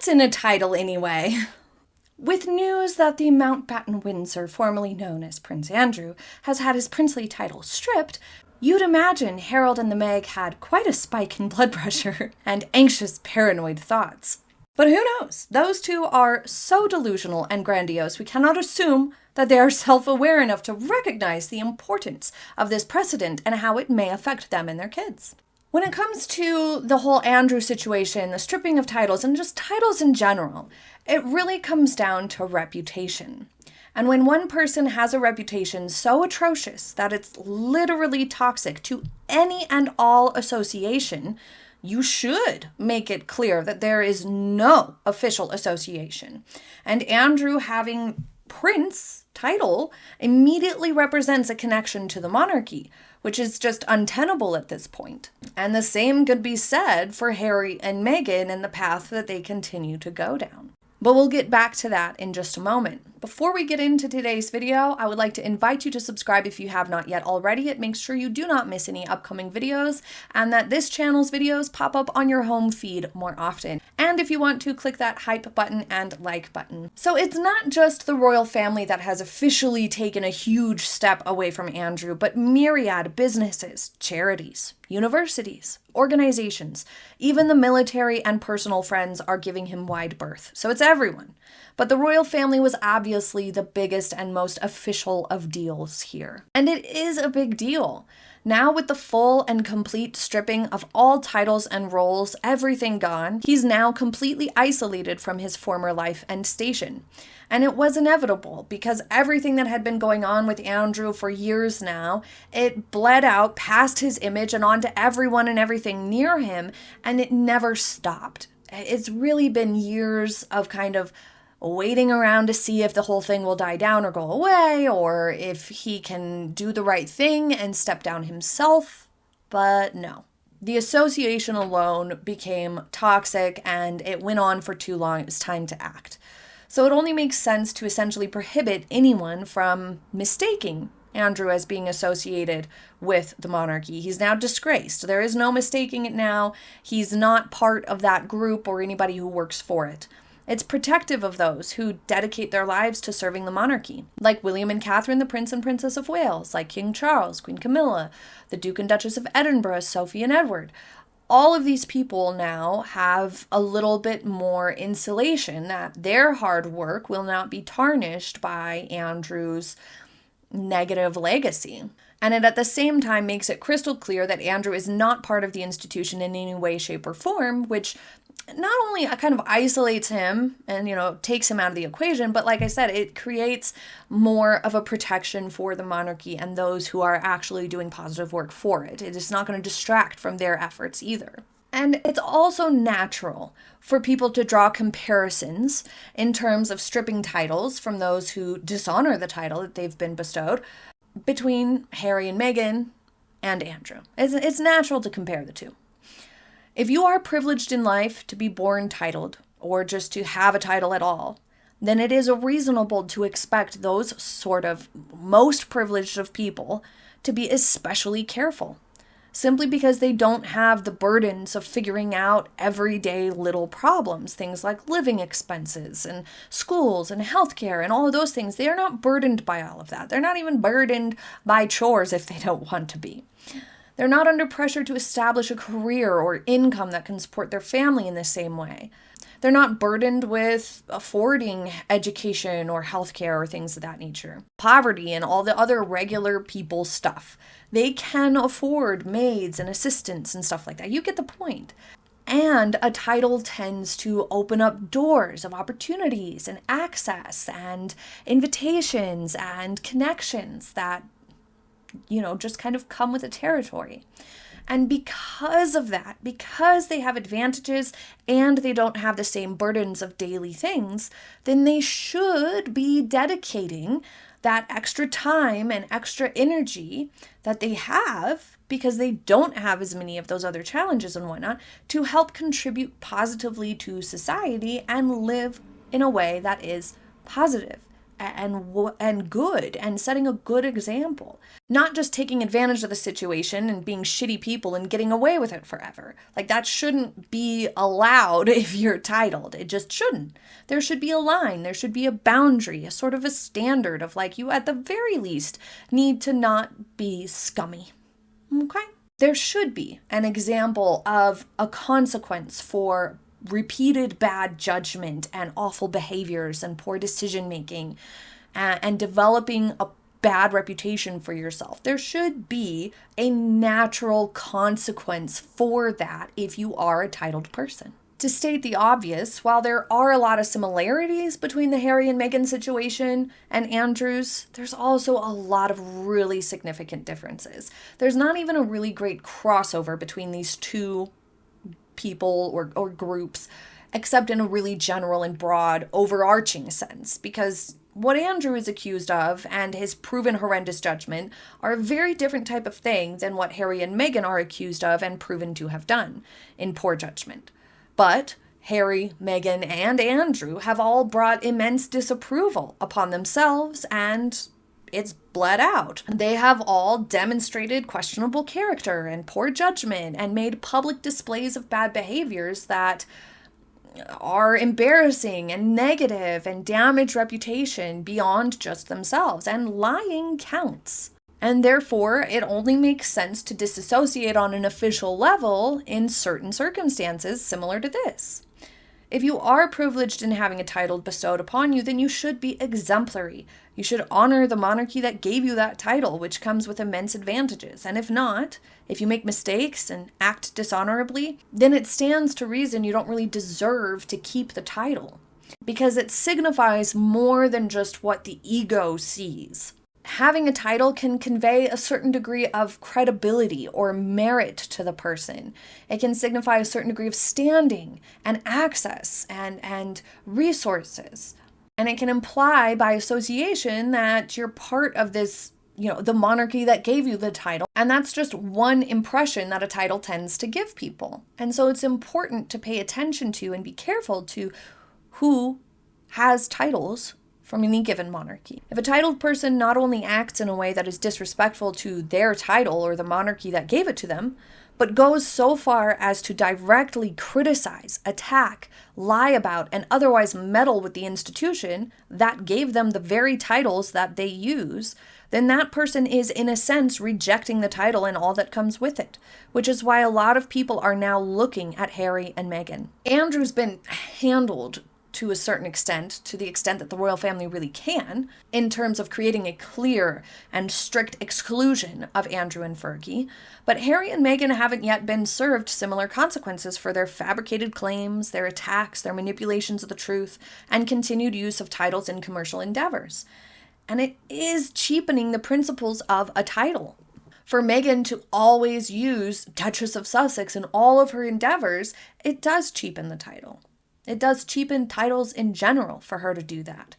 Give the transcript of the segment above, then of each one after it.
what's in a title anyway? With news that the Mountbatten Windsor, formerly known as Prince Andrew, has had his princely title stripped, you'd imagine Harold and the Meg had quite a spike in blood pressure and anxious, paranoid thoughts. But who knows? Those two are so delusional and grandiose, we cannot assume that they are self-aware enough to recognize the importance of this precedent and how it may affect them and their kids. When it comes to the whole Andrew situation, the stripping of titles, and just titles in general, it really comes down to reputation. And when one person has a reputation so atrocious that it's literally toxic to any and all association, you should make it clear that there is no official association. And Andrew having Prince title immediately represents a connection to the monarchy, which is just untenable at this point. And the same could be said for Harry and Meghan and the path that they continue to go down. But we'll get back to that in just a moment. Before we get into today's video, I would like to invite you to subscribe if you have not yet already. It makes sure you do not miss any upcoming videos and that this channel's videos pop up on your home feed more often. And if you want to, click that hype button and like button. So it's not just the royal family that has officially taken a huge step away from Andrew, but myriad businesses, charities, universities, organizations, even the military and personal friends are giving him wide berth. So it's everyone. But the royal family was obviously the biggest and most official of deals here. And it is a big deal. Now with the full and complete stripping of all titles and roles, everything gone, he's now completely isolated from his former life and station. And it was inevitable because everything that had been going on with Andrew for years now, it bled out past his image and onto everyone and everything near him, and it never stopped. It's really been years of kind of waiting around to see if the whole thing will die down or go away, or if he can do the right thing and step down himself. But no. The association alone became toxic and it went on for too long. It was time to act. So it only makes sense to essentially prohibit anyone from mistaking Andrew as being associated with the monarchy. He's now disgraced. There is no mistaking it now. He's not part of that group or anybody who works for it. It's protective of those who dedicate their lives to serving the monarchy, like William and Catherine, the Prince and Princess of Wales, like King Charles, Queen Camilla, the Duke and Duchess of Edinburgh, Sophie and Edward. All of these people now have a little bit more insulation that their hard work will not be tarnished by Andrew's negative legacy. And it at the same time makes it crystal clear that Andrew is not part of the institution in any way, shape, or form, which not only kind of isolates him and, takes him out of the equation, but like I said, it creates more of a protection for the monarchy and those who are actually doing positive work for it. It is not going to distract from their efforts either. And it's also natural for people to draw comparisons in terms of stripping titles from those who dishonor the title that they've been bestowed between Harry and Meghan and Andrew. It's natural to compare the two. If you are privileged in life to be born titled, or just to have a title at all, then it is reasonable to expect those sort of most privileged of people to be especially careful, simply because they don't have the burdens of figuring out everyday little problems, things like living expenses and schools and healthcare and all of those things. They are not burdened by all of that. They're not even burdened by chores if they don't want to be. They're not under pressure to establish a career or income that can support their family in the same way. They're not burdened with affording education or healthcare or things of that nature. Poverty and all the other regular people stuff. They can afford maids and assistants and stuff like that. You get the point. And a title tends to open up doors of opportunities and access and invitations and connections that just kind of come with the territory. And because of that, because they have advantages and they don't have the same burdens of daily things, then they should be dedicating that extra time and extra energy that they have, because they don't have as many of those other challenges and whatnot, to help contribute positively to society and live in a way that is positive and good and setting a good example, not just taking advantage of the situation and being shitty people and getting away with it forever. Like, that shouldn't be allowed if you're titled. It just shouldn't. There should be a line, there should be a boundary, a sort of a standard of, like, you at the very least need to not be scummy. Okay? There should be an example of a consequence for repeated bad judgment and awful behaviors and poor decision making and developing a bad reputation for yourself. There should be a natural consequence for that if you are a titled person. To state the obvious, while there are a lot of similarities between the Harry and Meghan situation and Andrew's, there's also a lot of really significant differences. There's not even a really great crossover between these two people or groups, except in a really general and broad overarching sense, because what Andrew is accused of and his proven horrendous judgment are a very different type of thing than what Harry and Meghan are accused of and proven to have done in poor judgment. But Harry, Meghan, and Andrew have all brought immense disapproval upon themselves, and it's bled out. They have all demonstrated questionable character and poor judgment and made public displays of bad behaviors that are embarrassing and negative and damage reputation beyond just themselves. And lying counts. And therefore, it only makes sense to disassociate on an official level in certain circumstances similar to this. If you are privileged in having a title bestowed upon you, then you should be exemplary. You should honor the monarchy that gave you that title, which comes with immense advantages. And if not, if you make mistakes and act dishonorably, then it stands to reason you don't really deserve to keep the title, because it signifies more than just what the ego sees. Having a title can convey a certain degree of credibility or merit to the person. It can signify a certain degree of standing and access and resources. And it can imply by association that you're part of this, the monarchy that gave you the title. And that's just one impression that a title tends to give people. And so it's important to pay attention to and be careful to who has titles from any given monarchy. If a titled person not only acts in a way that is disrespectful to their title or the monarchy that gave it to them, but goes so far as to directly criticize, attack, lie about, and otherwise meddle with the institution that gave them the very titles that they use, then that person is, in a sense, rejecting the title and all that comes with it, which is why a lot of people are now looking at Harry and Meghan. Andrew's been handled to a certain extent, to the extent that the royal family really can, in terms of creating a clear and strict exclusion of Andrew and Fergie. But Harry and Meghan haven't yet been served similar consequences for their fabricated claims, their attacks, their manipulations of the truth, and continued use of titles in commercial endeavors. And it is cheapening the principles of a title. For Meghan to always use Duchess of Sussex in all of her endeavors, it does cheapen the title. It does cheapen titles in general for her to do that,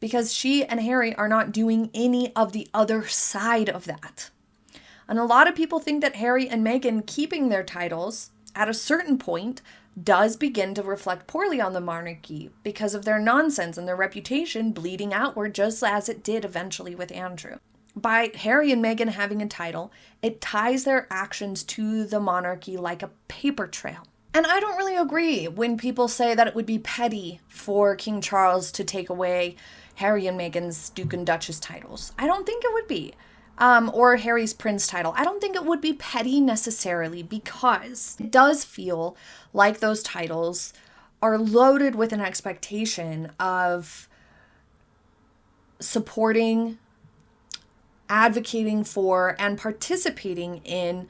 because she and Harry are not doing any of the other side of that. And a lot of people think that Harry and Meghan keeping their titles at a certain point does begin to reflect poorly on the monarchy because of their nonsense and their reputation bleeding outward, just as it did eventually with Andrew. By Harry and Meghan having a title, it ties their actions to the monarchy like a paper trail. And I don't really agree when people say that it would be petty for King Charles to take away Harry and Meghan's Duke and Duchess titles. I don't think it would be. Or Harry's Prince title. I don't think it would be petty necessarily, because it does feel like those titles are loaded with an expectation of supporting, advocating for, and participating in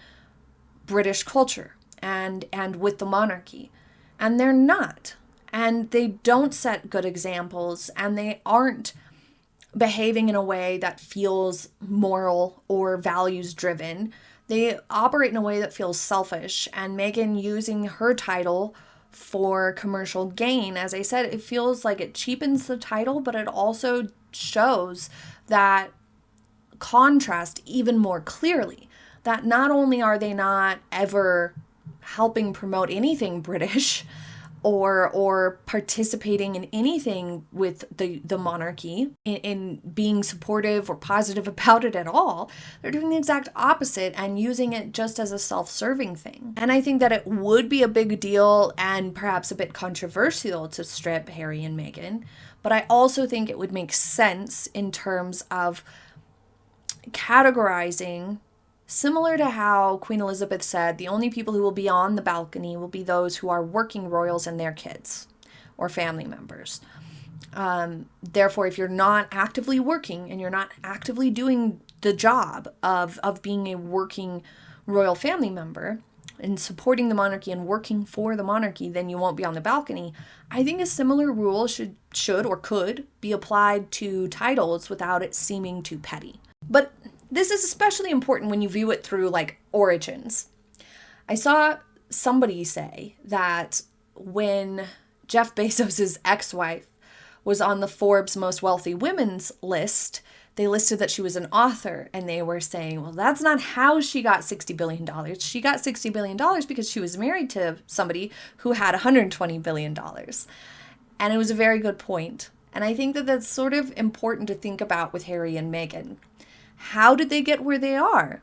British culture. And with the monarchy. And they're not. And they don't set good examples, and they aren't behaving in a way that feels moral or values driven. They operate in a way that feels selfish, and Meghan using her title for commercial gain, as I said, it feels like it cheapens the title, but it also shows that contrast even more clearly, that not only are they not ever helping promote anything British, or participating in anything with the monarchy, in being supportive or positive about it at all. They're doing the exact opposite and using it just as a self-serving thing. And I think that it would be a big deal and perhaps a bit controversial to strip Harry and Meghan, but I also think it would make sense in terms of categorizing. Similar to how Queen Elizabeth said, the only people who will be on the balcony will be those who are working royals and their kids or family members. Therefore, if you're not actively working and you're not actively doing the job of being a working royal family member and supporting the monarchy and working for the monarchy, then you won't be on the balcony. I think a similar rule should or could be applied to titles without it seeming too petty. But this is especially important when you view it through origins. I saw somebody say that when Jeff Bezos' ex-wife was on the Forbes most wealthy women's list, they listed that she was an author, and they were saying, well, that's not how she got $60 billion. She got $60 billion because she was married to somebody who had $120 billion. And it was a very good point. And I think that that's sort of important to think about with Harry and Meghan. How did they get where they are?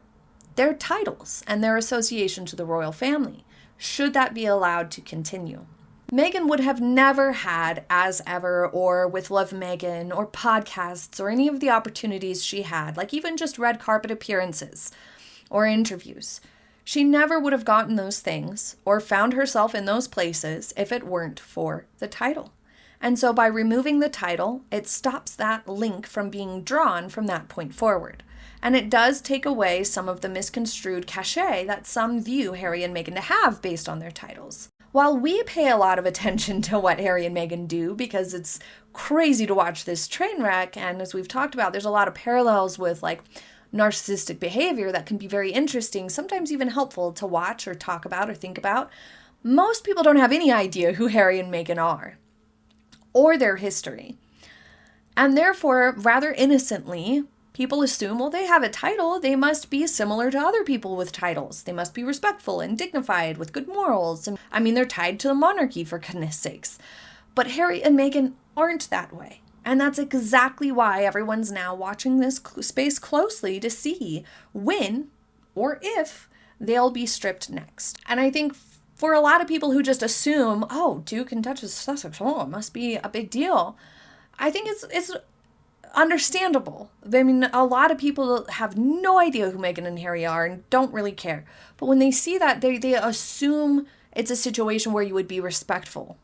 Their titles and their association to the royal family. Should that be allowed to continue? Meghan would have never had As Ever or With Love Meghan or podcasts or any of the opportunities she had, like even just red carpet appearances or interviews. She never would have gotten those things or found herself in those places if it weren't for the title. And so by removing the title, it stops that link from being drawn from that point forward. And it does take away some of the misconstrued cachet that some view Harry and Meghan to have based on their titles. While we pay a lot of attention to what Harry and Meghan do because it's crazy to watch this train wreck, and as we've talked about, there's a lot of parallels with narcissistic behavior that can be very interesting, sometimes even helpful to watch or talk about or think about, most people don't have any idea who Harry and Meghan are or their history. And therefore, rather innocently, people assume, well, they have a title, they must be similar to other people with titles. They must be respectful and dignified with good morals. And they're tied to the monarchy, for goodness sakes. But Harry and Meghan aren't that way. And that's exactly why everyone's now watching this space closely to see when or if they'll be stripped next. And I think for a lot of people who just assume, oh, Duke and Duchess of Sussex, oh, it must be a big deal. I think it's understandable. A lot of people have no idea who Meghan and Harry are and don't really care. But when they see that, they assume it's a situation where you would be respectful.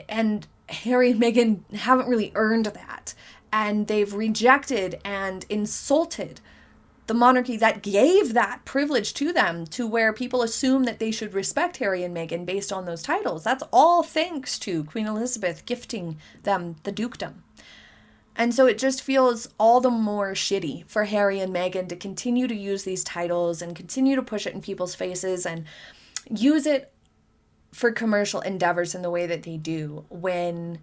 And Harry and Meghan haven't really earned that. And they've rejected and insulted the monarchy that gave that privilege to them, to where people assume that they should respect Harry and Meghan based on those titles. That's all thanks to Queen Elizabeth gifting them the dukedom. And so it just feels all the more shitty for Harry and Meghan to continue to use these titles and continue to push it in people's faces and use it for commercial endeavors in the way that they do when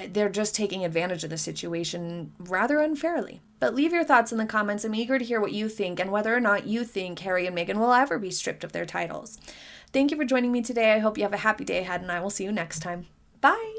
they're just taking advantage of the situation rather unfairly. But leave your thoughts in the comments. I'm eager to hear what you think and whether or not you think Harry and Meghan will ever be stripped of their titles. Thank you for joining me today. I hope you have a happy day ahead, and I will see you next time. Bye!